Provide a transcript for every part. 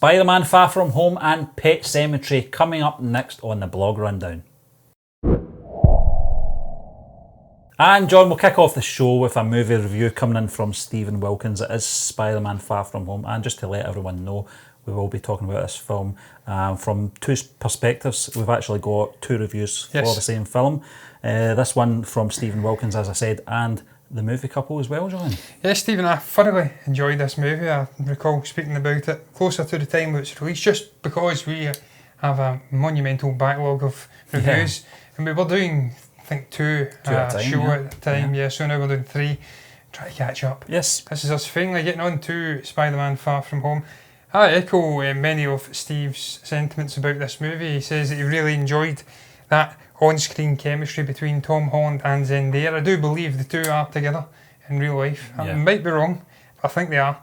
Spider-Man Far From Home and Pet Sematary coming up next on the blog rundown. And John, we'll kick off the show with a movie review coming in from Stephen Wilkins. It is Spider-Man Far From Home, and just to let everyone know, we will be talking about this film from two perspectives. We've actually got two reviews for the same film. This one from Stephen Wilkins, as I said, and the movie couple as well, John. Yes, Stephen, I thoroughly enjoyed this movie. I recall speaking about it closer to the time it was released, just because we have a monumental backlog of reviews, and we were doing, I think, two at the time, so now we're doing three, try to catch up. Yes. This is us finally getting on to Spider-Man Far From Home. I echo many of Steve's sentiments about this movie. He says that he really enjoyed that on-screen chemistry between Tom Holland and Zendaya. I do believe the two are together in real life. I might be wrong, but I think they are.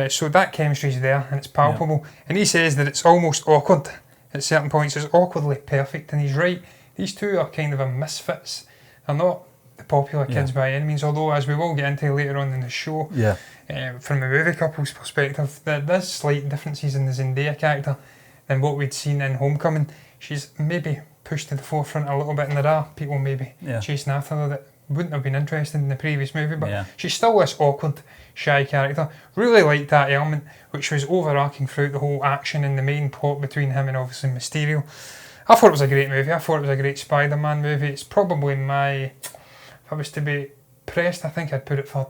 So that chemistry is there and it's palpable. And he says that it's almost awkward at certain points. It's awkwardly perfect, and he's right. These two are kind of a misfits. They're not the popular kids by any means, although, as we will get into later on in the show, from the movie couple's perspective, there's slight differences in the Zendaya character than what we'd seen in Homecoming. She's maybe pushed to the forefront a little bit, and there are people maybe chasing after her that wouldn't have been interested in the previous movie, but she's still this awkward, shy character. Really liked that element, which was overarching throughout the whole action and the main plot between him and obviously Mysterio. I thought it was a great movie. I thought it was a great Spider-Man movie. It's probably if I was to be pressed, I think I'd put it third.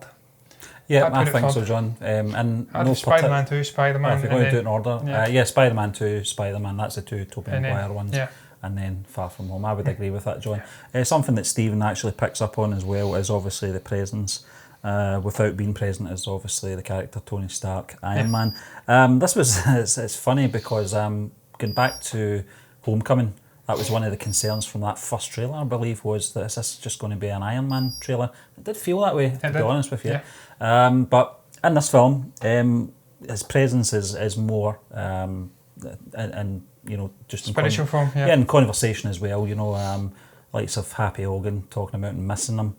Yeah, I think so, John. And no Spider-Man 2, Spider-Man. If you're going to do it in order, Spider-Man 2, Spider-Man, that's the two Tobey Maguire ones. And then Far From Home. I would agree with that, John. Something that Stephen actually picks up on as well is obviously the presence, without being present, is obviously the character Tony Stark, Iron Man. It's funny because going back to Homecoming, that was one of the concerns from that first trailer, I believe, was that is this just going to be an Iron Man trailer? It did feel that way, to be honest with you. But in this film, his presence is more, and just spiritual form, in conversation as well. Likes of Happy Hogan talking about and missing him.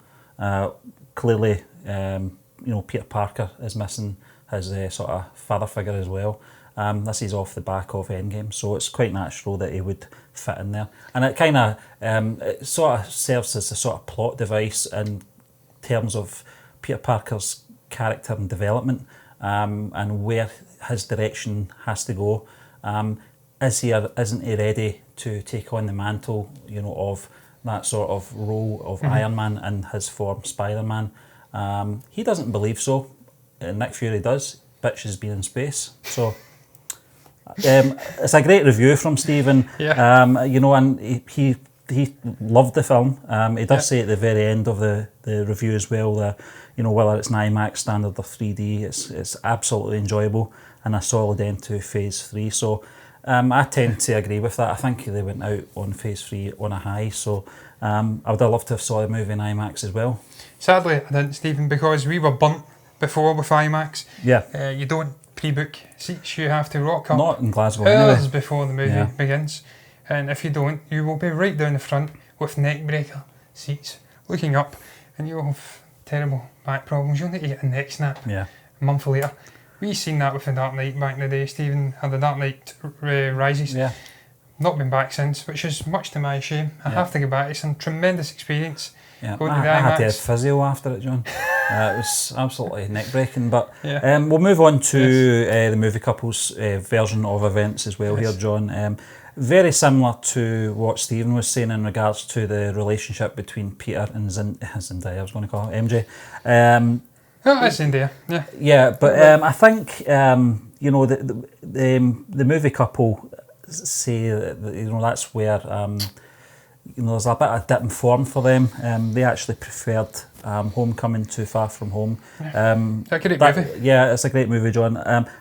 Clearly, Peter Parker is missing his sort of father figure as well. This is off the back of Endgame, so it's quite natural that he would fit in there. And it kind of it sort of serves as a sort of plot device in terms of Peter Parker's character and development, and where his direction has to go. Is he or isn't he ready to take on the mantle, of that sort of role of Iron Man in his form, Spider-Man? He doesn't believe so. Nick Fury does. Bitch has been in space. So it's a great review from Stephen. And he loved the film. He does say at the very end of the review as well that whether it's an IMAX standard or 3D, it's absolutely enjoyable and a solid end to Phase 3. So I tend to agree with that. I think they went out on Phase 3 on a high. So I would have loved to have saw the movie in IMAX as well. Sadly, I didn't, Stephen, because we were burnt before with IMAX. You don't pre-book seats, you have to rock up. Not in Glasgow hours before the movie begins, and if you don't, you will be right down the front with neck breaker seats, looking up, and you'll have terrible back problems. You'll need to get a neck snap a month later. We've seen that with The Dark Knight back in the day, Stephen, or The Dark Knight Rises. Not been back since, which is much to my shame. I have to go back. It's a tremendous experience. I had to have physio after it, John. It was absolutely neck-breaking. But we'll move on to the movie couple's version of events as well here, John. Very similar to what Stephen was saying in regards to the relationship between Peter and Zendaya, I was going to call her MJ. It's Zendaya, but I think, the movie couple say that, that's where... there's a bit of dip in form for them. They actually preferred Homecoming to Far From Home. A great movie. Yeah, it's a great movie, John.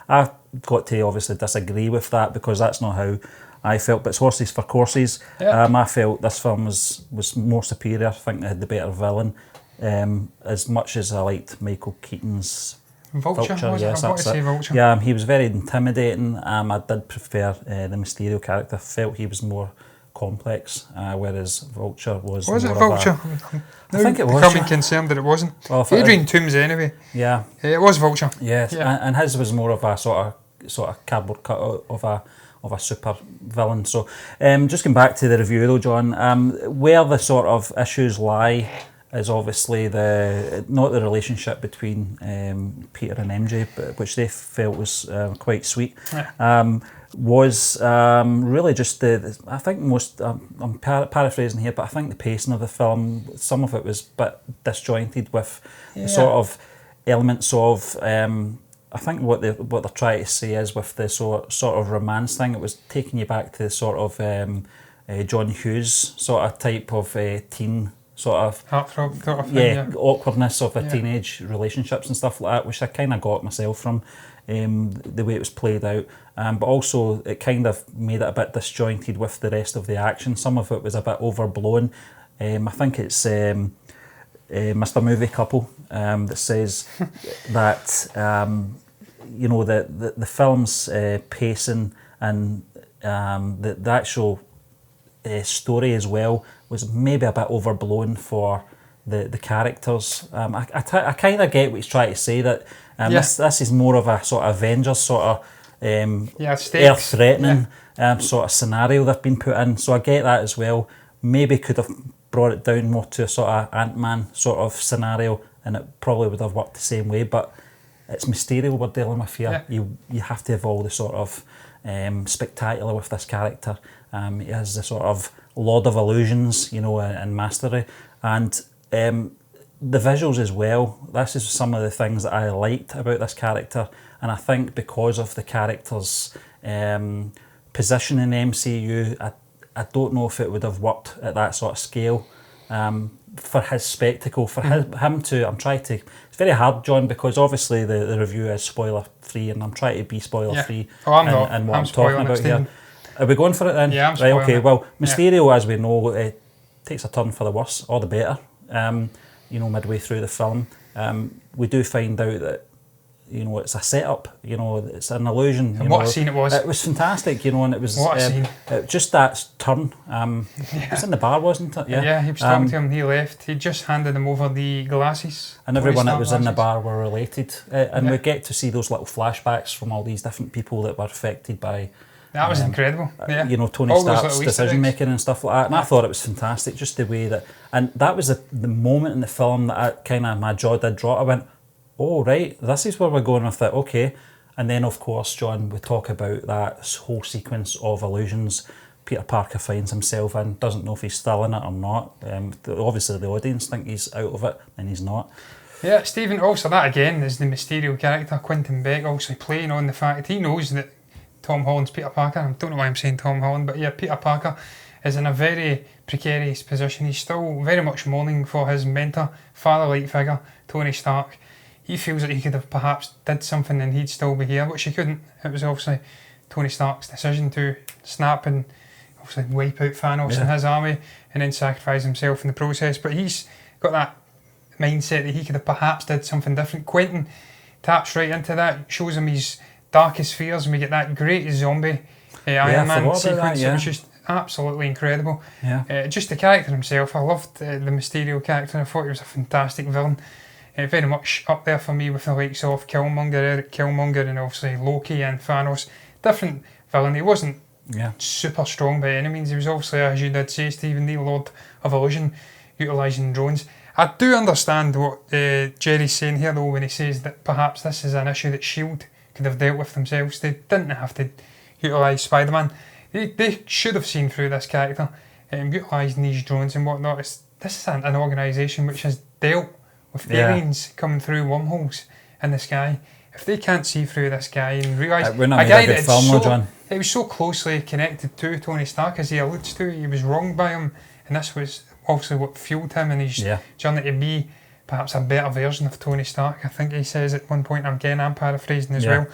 I've got to obviously disagree with that because that's not how I felt, but it's horses for courses. I felt this film was more superior. I think they had the better villain. As much as I liked Michael Keaton's Vulture, yes, that's it. Vulture. Yeah, he was very intimidating. I did prefer the Mysterio character. I felt he was more complex, whereas Vulture was more it Vulture? I think it was. Becoming concerned that it wasn't. Adrian Toomes anyway. Yeah. It was Vulture. Yes, and his was more of a sort sort of cardboard cutout of a super villain. So just going back to the review though, John, where the sort of issues lie is obviously not the relationship between Peter and MJ, but which they felt was quite sweet. Yeah. Was really just I think most, I'm paraphrasing here, but I think the pacing of the film, some of it was a bit disjointed with the sort of elements of, I think what they're trying to say is with the sort of romance thing, it was taking you back to the sort of John Hughes sort of type of teen sort of heartthrob sort of thing, awkwardness of the teenage relationships and stuff like that, which I kind of got myself from the way it was played out, but also it kind of made it a bit disjointed with the rest of the action. Some of it was a bit overblown. I think it's Mr. Movie Couple that says that you know, the film's pacing and the actual story as well was maybe a bit overblown for the characters. I kind of get what he's trying to say, that this is more of a sort of Avengers sort of earth-threatening sort of scenario they've been put in. So I get that as well. Maybe could have brought it down more to a sort of Ant-Man sort of scenario, and it probably would have worked the same way. But it's Mysterio we're dealing with here. You have to have all the sort of spectacular with this character. He has the sort of Lord of Illusions, you know, and mastery, and the visuals as well. This is some of the things that I liked about this character, and I think because of the character's position in the MCU, I don't know if it would have worked at that sort of scale for his spectacle, for him to, I'm trying to, it's very hard, John, because obviously the review is spoiler free, and I'm trying to be spoiler free and what I'm talking about here. Are we going for it then? Yeah, I'm spoiling okay, well, Mysterio, as we know, takes a turn for the worse, or the better, you know, midway through the film. We do find out that, you know, it's a setup, you know, it's an illusion. And what a scene it was. It was fantastic, you know, and it was what a scene. Just that turn. It was in the bar, wasn't it? Yeah, he was talking to him, he left. He just handed him over the glasses. And everyone that was in the bar were related. And we get to see those little flashbacks from all these different people that were affected by... That was incredible. You know, Tony Stark's decision making and stuff like that. And I thought it was fantastic, just the way that... And that was the moment in the film that my jaw did drop. I went, oh, right, this is where we're going with it, okay. And then, of course, John, we talk about that whole sequence of illusions Peter Parker finds himself in, doesn't know if he's still in it or not. Obviously, the audience think he's out of it, and he's not. Yeah, Stephen, also that again is the Mysterio character, Quentin Beck, also playing on the fact he knows that Tom Holland's Peter Parker. I don't know why I'm saying Tom Holland, but yeah, Peter Parker is in a very precarious position. He's still very much mourning for his mentor, father-like figure, Tony Stark. He feels that he could have perhaps did something and he'd still be here, which he couldn't. It was obviously Tony Stark's decision to snap and obviously wipe out Thanos and his army and then sacrifice himself in the process. But he's got that mindset that he could have perhaps did something different. Quentin taps right into that, shows him his darkest fears, and we get that great zombie Iron Man sequence. It was just absolutely incredible. Just the character himself, I loved the Mysterio character. I thought he was a fantastic villain. Very much up there for me with the likes of Killmonger, Eric Killmonger, and obviously Loki and Thanos. Different villain. He wasn't super strong by any means. He was obviously, as you did say, Stephen, the Lord of Illusion, utilising drones. I do understand what Jerry's saying here, though, when he says that perhaps this is an issue that S.H.I.E.L.D. could have dealt with themselves. They didn't have to utilise Spider-Man. They should have seen through this character, utilising these drones and whatnot. This is an organisation which has dealt with aliens coming through wormholes in the sky. If they can't see through this guy and realise a guy that it was so closely connected to Tony Stark, as he alludes to, he was wronged by him, and this was obviously what fueled him in his journey to be perhaps a better version of Tony Stark. I think he says at one point, I'm paraphrasing as well,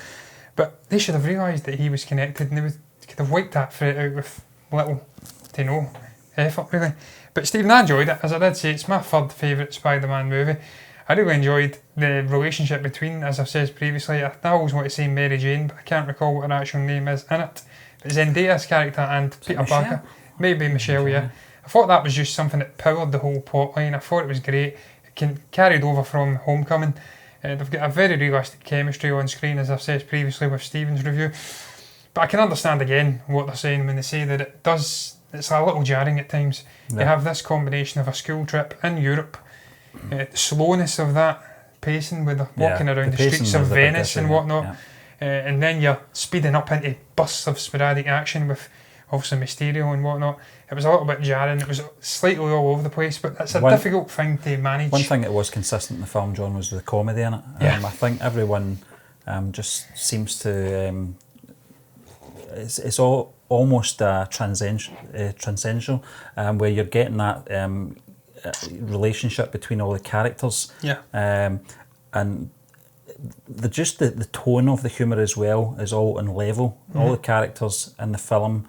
but they should have realised that he was connected, and they could have wiped that threat out with little to no effort, really. But Stephen, I enjoyed it. As I did say, it's my third favourite Spider-Man movie. I really enjoyed the relationship between, as I've said previously, I always want to say Mary Jane, but I can't recall what her actual name is in it. But Zendaya's character and Peter Parker. Maybe Michelle, yeah. I thought that was just something that powered the whole plot line. I thought it was great. It carried over from Homecoming. They've got a very realistic chemistry on screen, as I've said previously with Stephen's review. But I can understand again what they're saying when they say that it's a little jarring at times. Yeah. You have this combination of a school trip in Europe, the slowness of that pacing with walking around the streets of Venice and whatnot, and then you're speeding up into bursts of sporadic action with obviously Mysterio and whatnot. It was a little bit jarring. It was slightly all over the place, but it's a difficult thing to manage. One thing that was consistent in the film, John, was the comedy in it. I think everyone just seems to... it's all almost transcendental, where you're getting that relationship between all the characters. And the tone of the humour as well is all on level. All the characters in the film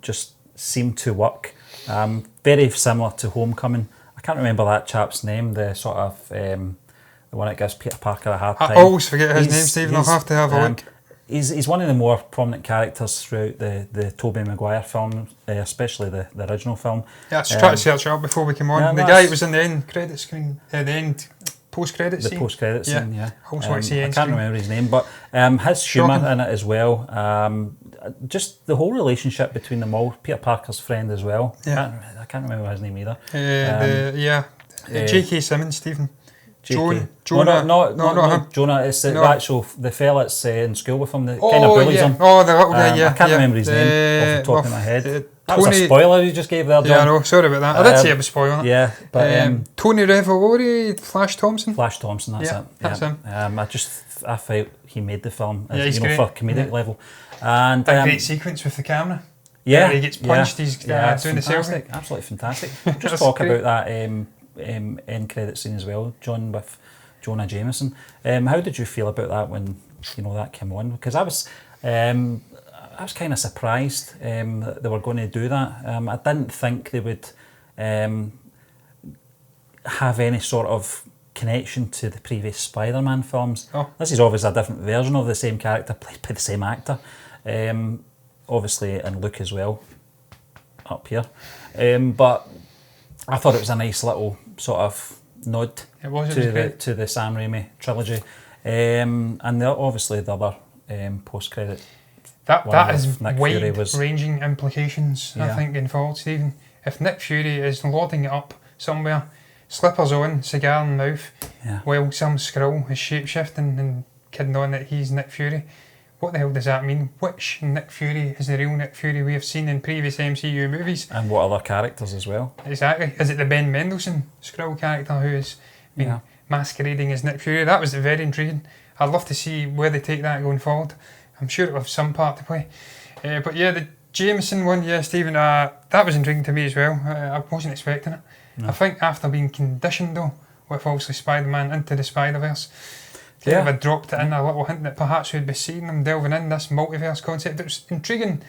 just seem to work. Very similar to Homecoming. I can't remember that chap's name, the sort of the one that gives Peter Parker a hard time. I always forget his name, Stephen. I'll have to have a look. He's one of the more prominent characters throughout the Tobey Maguire film, especially the original film. Yeah, I was trying to search it up before we came on. The guy that was in the end credit screen, the end post-credit scene. The post-credit scene, I can't remember his name, but his humour in it as well. Just the whole relationship between them all. Peter Parker's friend as well. I can't remember his name either. J.K. Simmons, Stephen. Jonah. Not him. Jonah. It's the actual the fella that's in school with him that kind of bullies him. Oh, the little guy. I can't remember his name off the top of my head. That was a spoiler you just gave there, John. Yeah, I know. Sorry about that. I did say I was spoiling it. Yeah, but Tony Revolori, Flash Thompson. That's it. That's him. I felt he made the film, he's great. for comedic level, and a great sequence with the camera. Yeah, where he gets punched. He's doing the selfie. Absolutely fantastic. Just talk about that end credit scene as well, John, with Jonah Jameson. How did you feel about that when that came on? Because I was kind of surprised that they were going to do that. I didn't think they would have any sort of connection to the previous Spider-Man films. This is obviously a different version of the same character played by the same actor, obviously, and Luke as well up here, but I thought it was a nice little sort of nod to the Sam Raimi trilogy, and obviously the other post-credit. That is wide-ranging implications, I think, involved, Stephen. If Nick Fury is lording it up somewhere, slippers on, cigar in mouth, while some Skrull is shape-shifting and kidding on that he's Nick Fury, what the hell does that mean? Which Nick Fury is the real Nick Fury we have seen in previous MCU movies? And what other characters as well? Exactly. Is it the Ben Mendelsohn Skrull character who has been masquerading as Nick Fury? That was very intriguing. I'd love to see where they take that going forward. I'm sure it'll have some part to play. But yeah, the Jameson one, Stephen, that was intriguing to me as well. I wasn't expecting it. No. I think after being conditioned though, with obviously Spider-Man into the Spider-Verse, they have dropped it in a little hint that perhaps we'd be seeing them delving in this multiverse concept. It was intriguing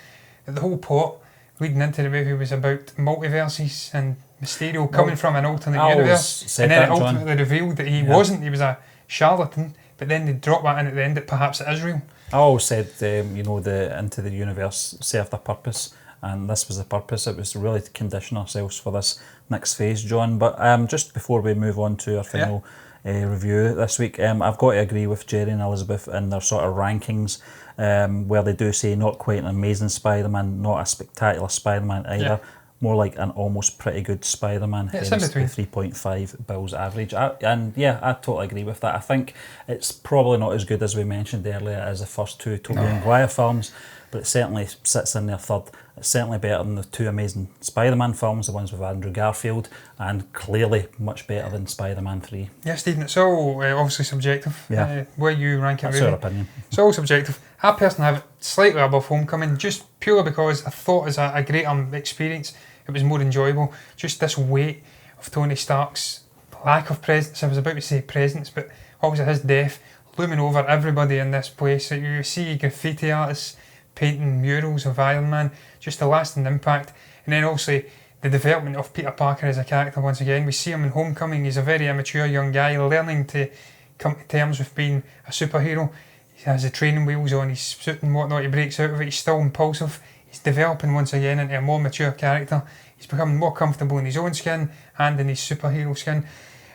that the whole plot leading into the movie was about multiverses and Mysterio coming from an alternate universe, and then it ultimately revealed that he wasn't. He was a charlatan. But then they drop that in at the end that perhaps it is real. I always said, the into the universe served a purpose, and this was the purpose. It was really to condition ourselves for this next phase, John. But just before we move on to our final review this week, I've got to agree with Jerry and Elizabeth in their sort of rankings, where they do say not quite an amazing Spider-Man, not a spectacular Spider-Man either. More like an almost pretty good Spider-Man. It's in between. 3.5 Bills average. I totally agree with that. I think it's probably not as good as we mentioned earlier as the first two Tobey Maguire films, but it certainly sits in their third. It's certainly better than the two amazing Spider-Man films, the ones with Andrew Garfield, and clearly much better than Spider-Man 3. Yeah, Stephen, it's all obviously subjective. Where you rank it. That's our opinion. It's all subjective. I personally have it slightly above Homecoming, just purely because I thought it was a greater experience. It was more enjoyable. Just this weight of Tony Stark's lack of presence. I was about to say presence, but obviously his death looming over everybody in this place. So you see graffiti artists painting murals of Iron Man, just the lasting impact. And then obviously the development of Peter Parker as a character once again. We see him in Homecoming. He's a very immature young guy learning to come to terms with being a superhero. He has the training wheels on his suit and whatnot. He breaks out of it. He's still impulsive. He's developing once again into a more mature character. He's becoming more comfortable in his own skin and in his superhero skin.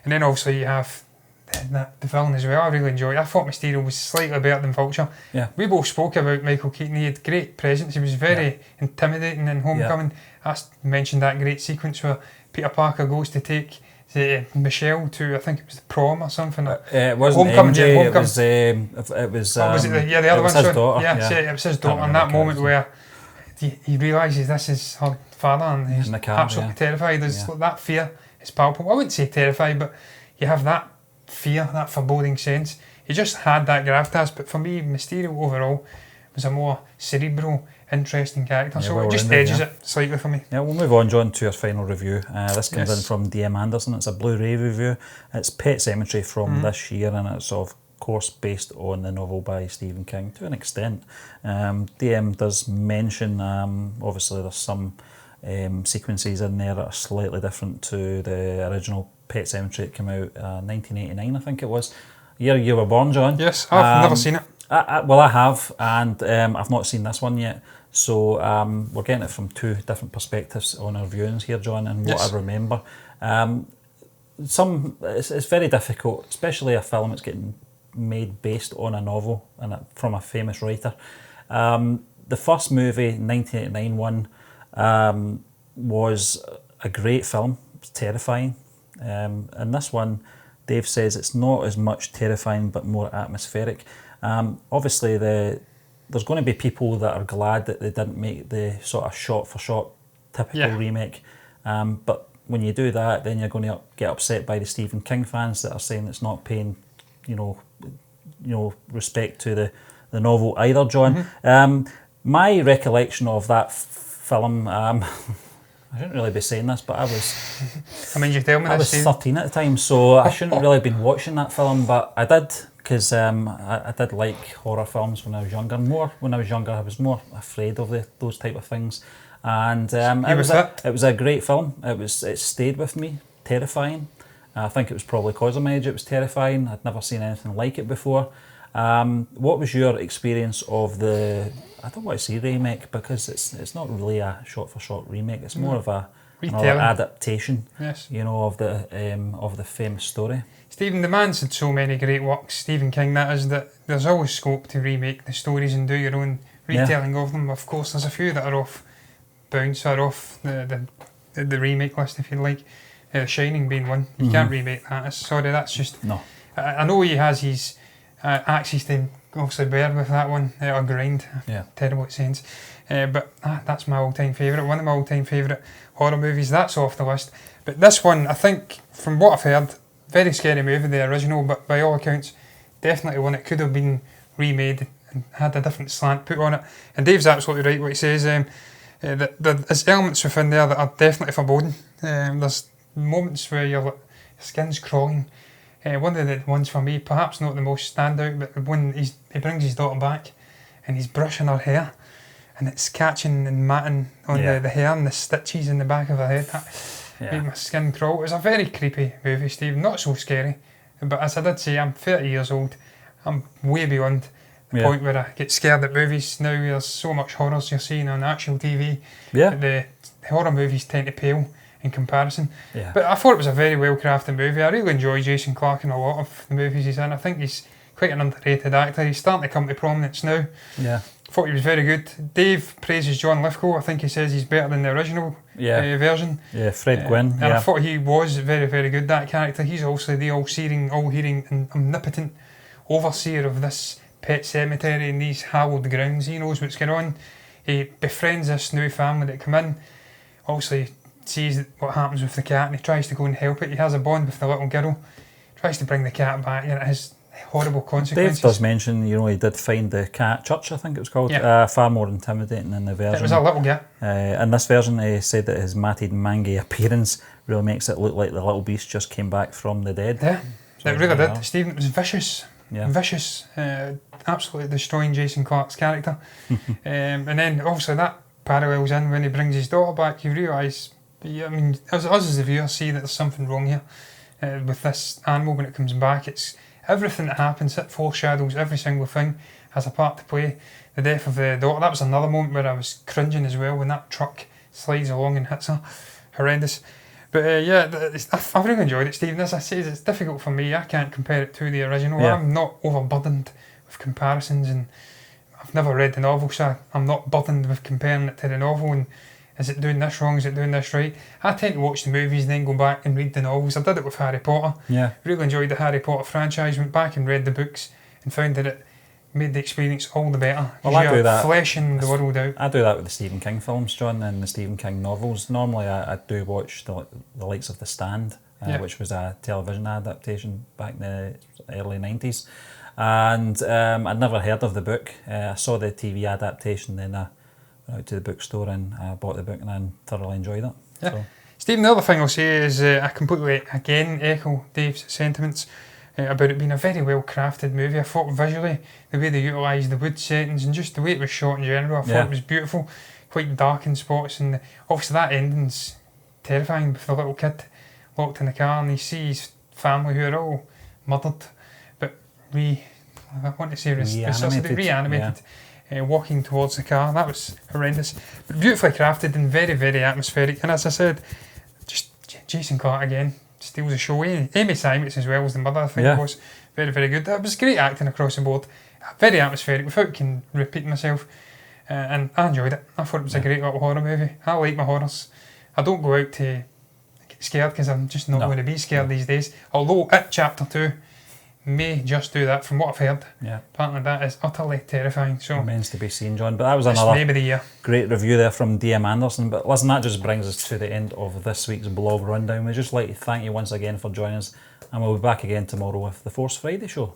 And then obviously you have the villain as well, I really enjoyed. I thought Mysterio was slightly better than Vulture. Yeah. We both spoke about Michael Keaton. He had great presence. He was very intimidating in Homecoming. I mentioned that great sequence where Peter Parker goes to take Michelle to, I think it was the prom or something. It wasn't Homecoming, MJ, Homecoming. it was What was it? The other it was one. his daughter. Yeah, it was his daughter. And that moment where he realises this is her father and he's absolutely terrified. That fear is palpable. I wouldn't say terrified, but you have that fear, that foreboding sense. He just had that gravitas, but for me, Mysterio overall was a more cerebral, interesting character, so it just edges it slightly for me. Yeah, we'll move on, John, to our final review. This comes in from DM Anderson. It's a Blu-ray review. It's Pet Sematary from this year, and it's of course based on the novel by Stephen King to an extent. DM does mention, obviously there's some sequences in there that are slightly different to the original Pet Sematary that came out 1989, I think it was. Year you were born, John. Yes, I've never seen it. Well, I have, and I've not seen this one yet. So we're getting it from two different perspectives on our viewings here, John, and what I remember. It's very difficult, especially a film that's getting made based on a novel and from a famous writer. The first movie, 1989 one, was a great film. It was terrifying. And this one, Dave says it's not as much terrifying but more atmospheric. Obviously, there's going to be people that are glad that they didn't make the sort of shot-for-shot typical remake. But when you do that, then you're going to get upset by the Stephen King fans that are saying it's not paying, respect to the novel either, John. My recollection of that film, I shouldn't really be saying this, but I was 13 at the time, so I shouldn't really have been watching that film, but I did, because I did like horror films when I was younger. I was more afraid of those type of things, and it was a great film. It stayed with me, terrifying. I think it was probably because of my age. It was terrifying. I'd never seen anything like it before. What was your experience of the? I don't want to say remake because it's not really a shot-for-shot remake. It's more of another adaptation. Yes. Of the famous story. Stephen, the man's had so many great works, Stephen King that is, that there's always scope to remake the stories and do your own retelling of them. Of course, there's a few that are off bounce or off the remake list, if you like. Shining being one. You can't remake that. That's just... No. I know he has his axes to obviously bear with that one, or grind. Terrible it sounds. But that's my all-time favourite. One of my all-time favourite horror movies. That's off the list. But this one, I think, from what I've heard, very scary movie, the original, but by all accounts, definitely one that could have been remade and had a different slant put on it. And Dave's absolutely right what he says. There's elements within there that are definitely foreboding. There's moments where your skin's crawling. One of the ones for me, perhaps not the most standout, but when he brings his daughter back and he's brushing her hair and it's catching and matting on the hair and the stitches in the back of her head. That made my skin crawl. It was a very creepy movie, Steve. Not so scary, but as I did say, I'm 30 years old. I'm way beyond the point where I get scared at movies. Now there's so much horrors you're seeing on actual TV. The horror movies tend to pale in comparison. But I thought it was a very well crafted movie. I really enjoy Jason Clarke in a lot of the movies he's in. I think he's quite an underrated actor. He's starting to come to prominence now. I thought he was very good. Dave praises John Lithgow. I think he says he's better than the original version. Fred Gwynne. And I thought he was very, very good, that character. He's also the all-seeing, all-hearing and omnipotent overseer of this pet cemetery and these hallowed grounds. He knows what's going on. He befriends this new family that come in. Obviously sees what happens with the cat and he tries to go and help it. He has a bond with the little girl. Tries to bring the cat back and it has horrible consequences. Dave does mention, he did find the cat church, I think it was called, far more intimidating than the version. It was a little cat. In this version, he said that his matted mangy appearance really makes it look like the little beast just came back from the dead. Yeah, so it really did. Stephen, it was vicious. Vicious. Absolutely destroying Jason Clarke's character. And then obviously that parallels in when he brings his daughter back. You realise, us as the viewer see that there's something wrong here with this animal when it comes back. It's everything that happens, it foreshadows every single thing, has a part to play. The death of the daughter, that was another moment where I was cringing as well when that truck slides along and hits her. Horrendous. But I've really enjoyed it, Stephen. As I say, it's difficult for me. I can't compare it to the original. Yeah. I'm not overburdened with comparisons, and I've never read the novel, so I'm not burdened with comparing it to the novel and is it doing this wrong, is it doing this right? I tend to watch the movies and then go back and read the novels. I did it with Harry Potter. Yeah. Really enjoyed the Harry Potter franchise, went back and read the books and found that it made the experience all the better. Well, I do that. Fleshing the world out. I do that with the Stephen King films, John, and the Stephen King novels. Normally I do watch the likes of The Stand, which was a television adaptation back in the early 90s. And I'd never heard of the book. I saw the TV adaptation, then I went out to the bookstore and I bought the book and I thoroughly enjoyed it. Yeah. So. Stephen, the other thing I'll say is I completely, again, echo Dave's sentiments about it being a very well crafted movie. I thought visually, the way they utilised the wood settings and just the way it was shot in general, I thought it was beautiful, quite dark in spots, and obviously that ending's terrifying with the little kid locked in the car and he sees family who are all murdered, but reanimated. Walking towards the car. That was horrendous, but beautifully crafted and very, very atmospheric. And as I said, just Jason Clarke again steals the show. Amy Simons as well as the mother, I think was very, very good. That was great acting across the board. Very atmospheric, without repeating myself. And I enjoyed it. I thought it was a great little horror movie. I like my horrors. I don't go out to get scared because I'm just not going to be scared these days. Although It Chapter 2 may just do that from what I've heard. Yeah. Apparently that is utterly terrifying. So remains to be seen, John. But that was another great review there from DM Anderson. But listen, that just brings us to the end of this week's blog rundown. We'd just like to thank you once again for joining us, and we'll be back again tomorrow with the Force Friday show.